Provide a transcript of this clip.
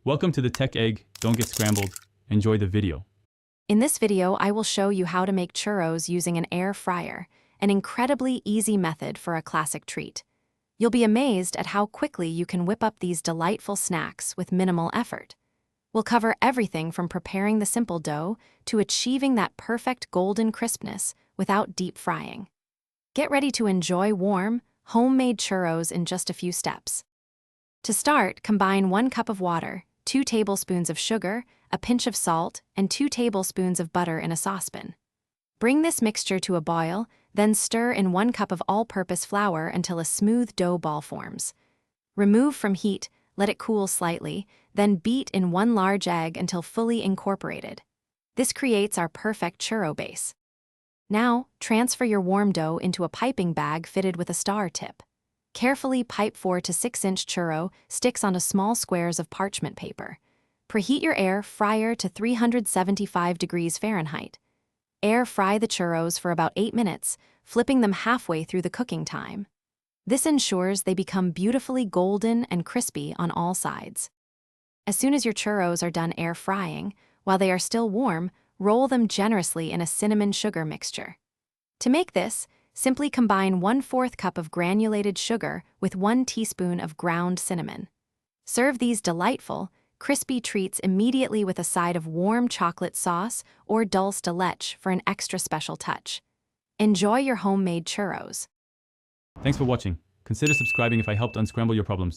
Welcome to the Tech Egg. Don't get scrambled. Enjoy the video. In this video, I will show you how to make churros using an air fryer, an incredibly easy method for a classic treat. You'll be amazed at how quickly you can whip up these delightful snacks with minimal effort. We'll cover everything from preparing the simple dough to achieving that perfect golden crispness without deep frying. Get ready to enjoy warm, homemade churros in just a few steps. To start, combine 1 cup of water, 2 tablespoons of sugar, a pinch of salt, and 2 tablespoons of butter in a saucepan. Bring this mixture to a boil, then stir in 1 cup of all-purpose flour until a smooth dough ball forms. Remove from heat, let it cool slightly, then beat in 1 large egg until fully incorporated. This creates our perfect churro base. Now, transfer your warm dough into a piping bag fitted with a star tip. Carefully pipe 4 to 6-inch churro sticks onto small squares of parchment paper. Preheat your air fryer to 375 degrees Fahrenheit. Air fry the churros for about 8 minutes, flipping them halfway through the cooking time. This ensures they become beautifully golden and crispy on all sides. As soon as your churros are done air frying, while they are still warm, roll them generously in a cinnamon sugar mixture. To make this, simply combine 1/4 cup of granulated sugar with 1 teaspoon of ground cinnamon. Serve these delightful, crispy treats immediately with a side of warm chocolate sauce or dulce de leche for an extra special touch. Enjoy your homemade churros. Thanks for watching. Consider subscribing if I helped unscramble your problems.